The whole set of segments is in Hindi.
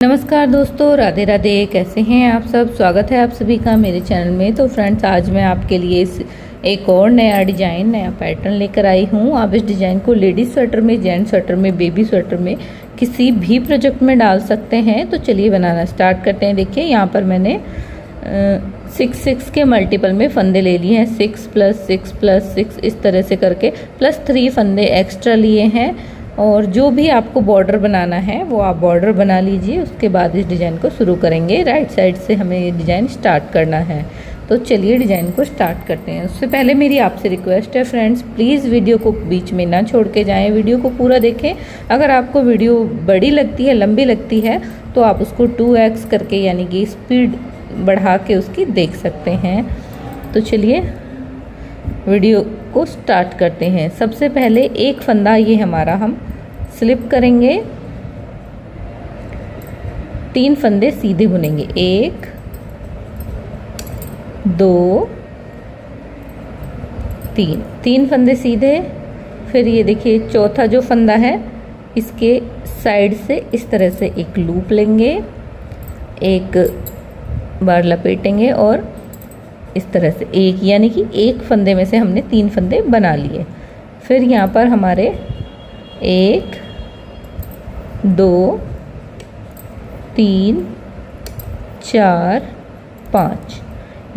नमस्कार दोस्तों, राधे राधे। कैसे हैं आप सब? स्वागत है आप सभी का मेरे चैनल में। तो फ्रेंड्स, आज मैं आपके लिए एक और नया डिज़ाइन, नया पैटर्न लेकर आई हूँ। आप इस डिज़ाइन को लेडीज स्वेटर में, जेंट्स स्वेटर में, बेबी स्वेटर में, किसी भी प्रोजेक्ट में डाल सकते हैं। तो चलिए बनाना स्टार्ट करते हैं। देखिए, यहाँ पर मैंने 6 के मल्टीपल में फंदे ले लिए हैं। 6 + 6 + 6 इस तरह से करके +3 फंदे एक्स्ट्रा लिए हैं। और जो भी आपको बॉर्डर बनाना है वो आप बॉर्डर बना लीजिए। उसके बाद इस डिज़ाइन को शुरू करेंगे। राइट साइड से हमें ये डिज़ाइन स्टार्ट करना है। तो चलिए डिज़ाइन को स्टार्ट करते हैं। उससे पहले मेरी आपसे रिक्वेस्ट है फ्रेंड्स, प्लीज़ वीडियो को बीच में ना छोड़ के जाएं, वीडियो को पूरा देखें। अगर आपको वीडियो बड़ी लगती है, लंबी लगती है, तो आप उसको 2x करके यानी कि स्पीड बढ़ा के उसकी देख सकते हैं। तो चलिए वीडियो को स्टार्ट करते हैं। सबसे पहले एक फंदा ये हमारा हम स्लिप करेंगे। 3 फंदे सीधे बुनेंगे। 1 2 3 फंदे सीधे। फिर ये देखिए, चौथा जो फंदा है इसके साइड से इस तरह से एक लूप लेंगे, एक बार लपेटेंगे और इस तरह से एक, यानी कि एक फंदे में से हमने 3 फंदे बना लिए। फिर यहाँ पर हमारे 1 2 3 4 5,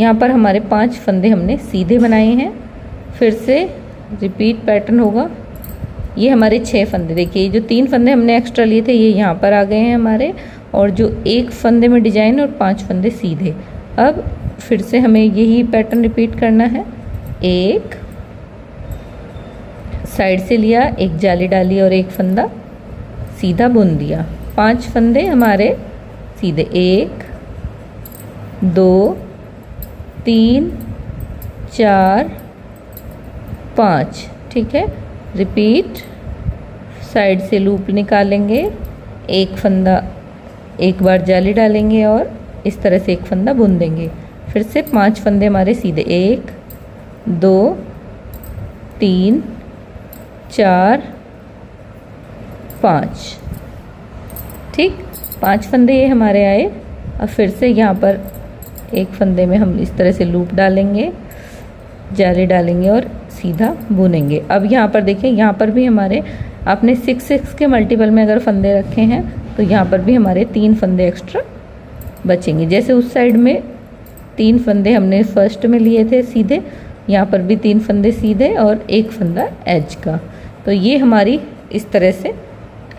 यहाँ पर हमारे 5 फंदे हमने सीधे बनाए हैं। फिर से रिपीट पैटर्न होगा। ये हमारे 6 फंदे, देखिए जो 3 फंदे हमने एक्स्ट्रा लिए थे ये यहाँ पर आ गए हैं हमारे, और जो एक फंदे में डिजाइन और 5 फंदे सीधे। अब फिर से हमें यही पैटर्न रिपीट करना है। एक साइड से लिया, एक जाली डाली और एक फंदा सीधा बुन दिया। 5 फंदे हमारे सीधे। 1 2 3 4 5, ठीक है। रिपीट, साइड से लूप निकालेंगे, एक फंदा, एक बार जाली डालेंगे और इस तरह से एक फंदा बुन देंगे। फिर से 5 फंदे हमारे सीधे। 1 2 3 4 5, ठीक। 5 फंदे ये हमारे आए। अब फिर से यहाँ पर एक फंदे में हम इस तरह से लूप डालेंगे, जाली डालेंगे और सीधा बुनेंगे। अब यहाँ पर देखिए, यहाँ पर भी हमारे, आपने 6 के मल्टीपल में अगर फंदे रखे हैं तो यहाँ पर भी हमारे 3 फंदे एक्स्ट्रा बचेंगे। जैसे उस साइड में 3 फंदे हमने फर्स्ट में लिए थे सीधे, यहाँ पर भी 3 फंदे सीधे और एक फंदा एज का। तो ये हमारी इस तरह से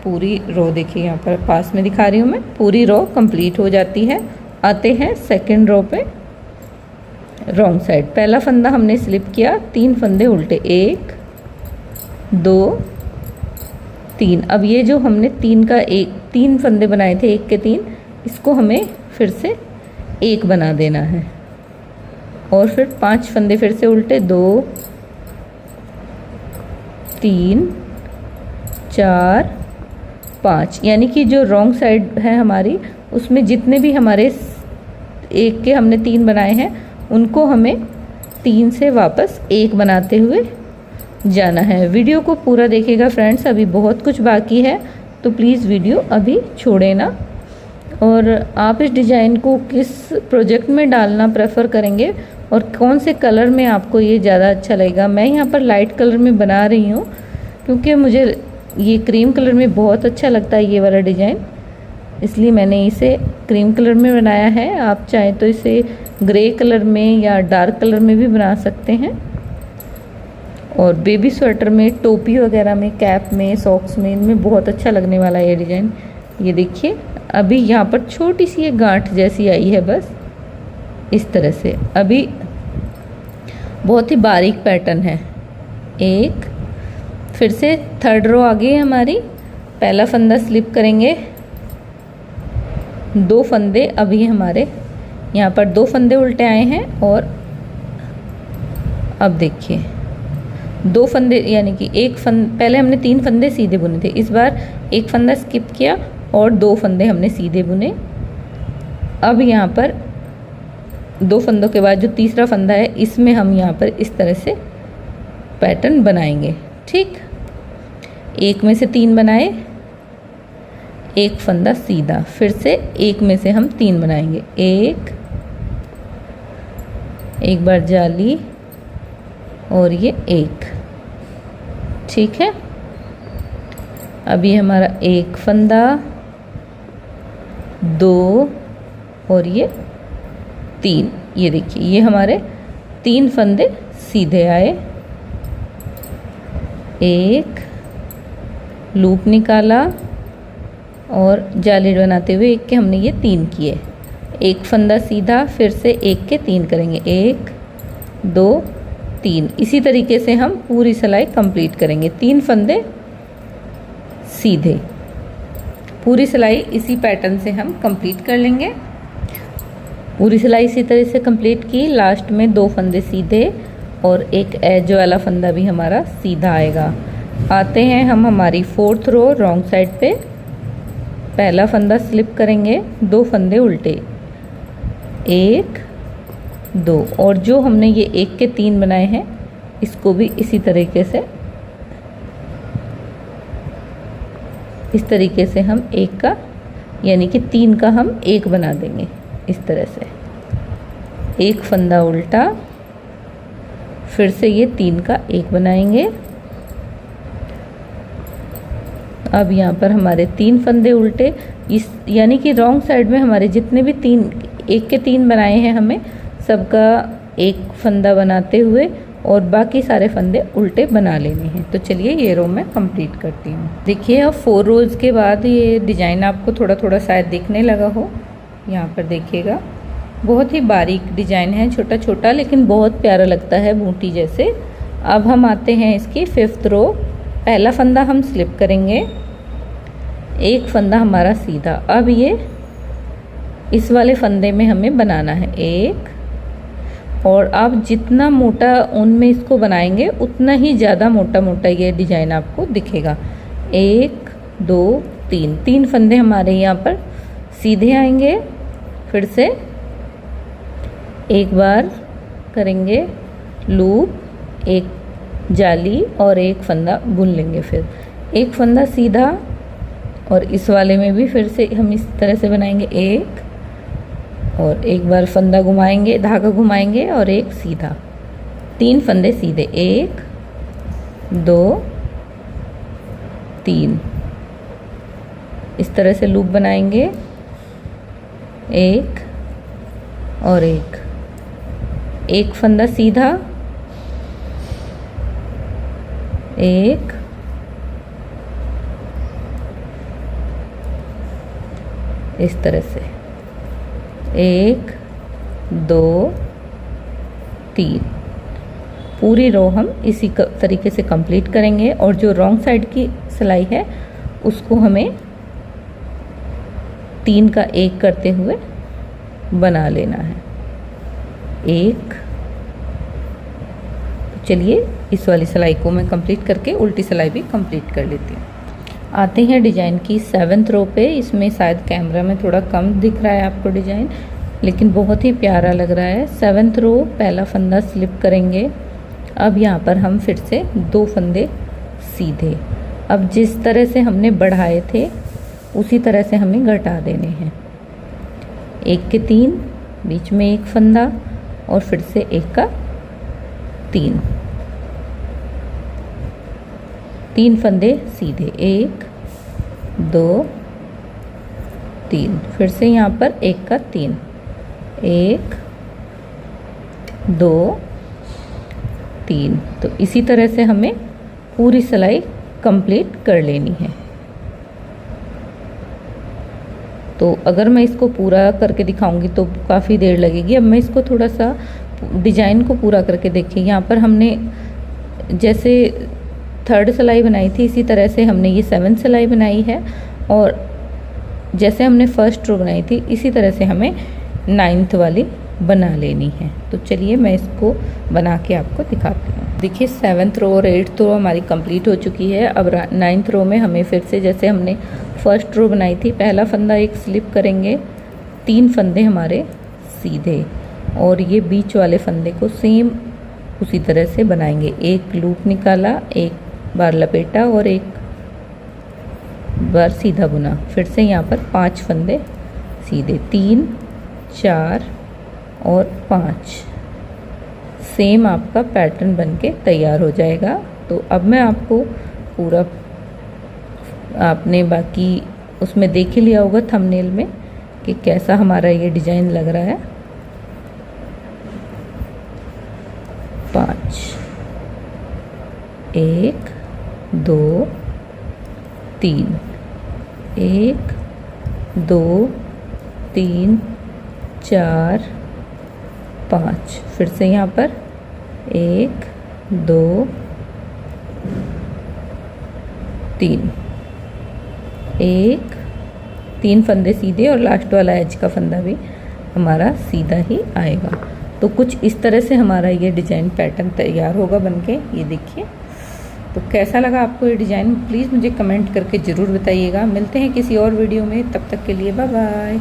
पूरी रो, देखिए यहाँ पर पास में दिखा रही हूँ मैं, पूरी रो कंप्लीट हो जाती है। आते हैं सेकंड रो पे। रॉन्ग साइड, पहला फंदा हमने स्लिप किया, 3 फंदे उल्टे। 1 2 3। अब ये जो हमने 3 फंदे बनाए थे, 1 के 3, इसको हमें फिर से 1 बना देना है। और फिर 5 फंदे फिर से उल्टे। 2 3 4 5, यानी कि जो रॉन्ग साइड है हमारी, उसमें जितने भी हमारे 1 के हमने 3 बनाए हैं उनको हमें 3 से वापस 1 बनाते हुए जाना है। वीडियो को पूरा देखिएगा फ्रेंड्स, अभी बहुत कुछ बाकी है, तो प्लीज़ वीडियो अभी छोड़े ना। और आप इस डिज़ाइन को किस प्रोजेक्ट में डालना प्रेफर करेंगे और कौन से कलर में आपको ये ज़्यादा अच्छा लगेगा। मैं यहाँ पर लाइट कलर में बना रही हूँ क्योंकि मुझे ये क्रीम कलर में बहुत अच्छा लगता है ये वाला डिज़ाइन, इसलिए मैंने इसे क्रीम कलर में बनाया है। आप चाहें तो इसे ग्रे कलर में या डार्क कलर में भी बना सकते हैं। और बेबी स्वेटर में, टोपी वगैरह में, कैप में, सॉक्स में, इनमें बहुत अच्छा लगने वाला है ये डिज़ाइन। ये देखिए, अभी यहाँ पर छोटी सी एक गांठ जैसी आई है, बस इस तरह से। अभी बहुत ही बारीक पैटर्न है। एक, फिर से थर्ड रो आ गई हमारी। पहला फंदा स्लिप करेंगे, 2 फंदे अभी हमारे यहाँ पर 2 फंदे उल्टे आए हैं। और अब देखिए 2 फंदे, यानी कि एक पहले हमने 3 फंदे सीधे बुने थे, इस बार एक फंदा स्किप किया और 2 फंदे हमने सीधे बुने। अब यहाँ पर 2 फंदों के बाद जो तीसरा फंदा है, इसमें हम यहाँ पर इस तरह से पैटर्न बनाएंगे, ठीक। 1 में से 3 बनाए, एक फंदा सीधा, फिर से एक में से हम 3 बनाएंगे, एक बार जाली और ये एक, ठीक है। अब ये हमारा एक फंदा, 2 और ये 3, ये देखिए ये हमारे 3 फंदे सीधे आए, एक लूप निकाला और जाली बनाते हुए एक के हमने ये 3 किए, एक फंदा सीधा, फिर से एक के 3 करेंगे, 1 2 3। इसी तरीके से हम पूरी सिलाई कंप्लीट करेंगे, 3 फंदे सीधे, पूरी सिलाई इसी पैटर्न से हम कंप्लीट कर लेंगे। पूरी सिलाई इसी तरह से कंप्लीट की, लास्ट में 2 फंदे सीधे और एक एज वाला फंदा भी हमारा सीधा आएगा। आते हैं हम हमारी 4th रो रॉन्ग साइड पे, पहला फंदा स्लिप करेंगे, 2 फंदे उल्टे, 1 2, और जो हमने ये एक के 3 बनाए हैं इसको भी इसी तरीके से, इस तरीके से हम एक का यानी कि 3 का हम एक बना देंगे, इस तरह से एक फंदा उल्टा, फिर से ये 3 का एक बनाएंगे। अब यहाँ पर हमारे 3 फंदे उल्टे, इस यानी कि रॉन्ग साइड में हमारे जितने भी 3 एक के 3 बनाए हैं हमें सबका एक फंदा बनाते हुए और बाकी सारे फंदे उल्टे बना लेने हैं। तो चलिए ये रो मैं कंप्लीट करती हूँ। देखिए अब 4 रोज़ के बाद ये डिज़ाइन आपको थोड़ा थोड़ा शायद दिखने लगा हो, यहाँ पर देखिएगा बहुत ही बारीक डिज़ाइन है, छोटा छोटा लेकिन बहुत प्यारा लगता है बूटी जैसे। अब हम आते हैं इसकी 5th रो, पहला फंदा हम स्लिप करेंगे, एक फंदा हमारा सीधा। अब ये इस वाले फंदे में हमें बनाना है एक, और आप जितना मोटा ऊन में इसको बनाएंगे उतना ही ज़्यादा मोटा मोटा ये डिज़ाइन आपको दिखेगा। 1 2 3, 3 फंदे हमारे यहाँ पर सीधे आएंगे, फिर से एक बार करेंगे लूप, एक जाली और एक फंदा बुन लेंगे, फिर एक फंदा सीधा, और इस वाले में भी फिर से हम इस तरह से बनाएंगे एक, और एक बार फंदा घुमाएंगे, धागा घुमाएंगे और एक सीधा, 3 फंदे सीधे, 1 2 3, इस तरह से लूप बनाएंगे, एक और एक फंदा सीधा, एक इस तरह से 1 2 3, पूरी रो हम इसी तरीके से कंप्लीट करेंगे। और जो रॉन्ग साइड की सिलाई है उसको हमें 3 का एक करते हुए बना लेना है, एक। चलिए इस वाली सिलाई को मैं कंप्लीट करके उल्टी सिलाई भी कंप्लीट कर लेती हूँ। आते हैं डिज़ाइन की 7th रो पे। इसमें शायद कैमरा में थोड़ा कम दिख रहा है आपको डिज़ाइन, लेकिन बहुत ही प्यारा लग रहा है। 7th रो, पहला फंदा स्लिप करेंगे। अब यहाँ पर हम फिर से 2 फंदे सीधे, अब जिस तरह से हमने बढ़ाए थे उसी तरह से हमें घटा देने हैं। 1 के 3, बीच में एक फंदा और फिर से 1 का 3, 3 फंदे सीधे, 1 2 3, फिर से यहाँ पर 1 का 3, 1 2 3। तो इसी तरह से हमें पूरी सिलाई कंप्लीट कर लेनी है। तो अगर मैं इसको पूरा करके दिखाऊंगी तो काफ़ी देर लगेगी। अब मैं इसको थोड़ा सा डिज़ाइन को पूरा करके देखिए। यहाँ पर हमने जैसे 3rd सिलाई बनाई थी इसी तरह से हमने ये 7th सिलाई बनाई है, और जैसे हमने 1st रो बनाई थी इसी तरह से हमें 9th वाली बना लेनी है। तो चलिए मैं इसको बना के आपको दिखाती हूँ। देखिए 7th रो और 8th रो हमारी कंप्लीट हो चुकी है। अब 9th रो में हमें फिर से जैसे हमने 1st रो बनाई थी, पहला फंदा एक स्लिप करेंगे, 3 फंदे हमारे सीधे, और ये बीच वाले फंदे को सेम उसी तरह से बनाएंगे। एक लूप निकाला, एक बार लपेटा और एक बार सीधा बुना, फिर से यहाँ पर 5 फंदे सीधे, 3 4 और 5। सेम आपका पैटर्न बनके तैयार हो जाएगा। तो अब मैं आपको पूरा, आपने बाकी उसमें देख ही लिया होगा थंबनेल में कि कैसा हमारा ये डिज़ाइन लग रहा है। 5 1 2 3 1 2 3 4 5, फिर से यहाँ पर 1 2 3, 3 फंदे सीधे और लास्ट वाला एज का फंदा भी हमारा सीधा ही आएगा। तो कुछ इस तरह से हमारा ये डिज़ाइन पैटर्न तैयार होगा बनके। ये देखिए, तो कैसा लगा आपको ये डिज़ाइन, प्लीज़ मुझे कमेंट करके ज़रूर बताइएगा। मिलते हैं किसी और वीडियो में, तब तक के लिए बाय बाय।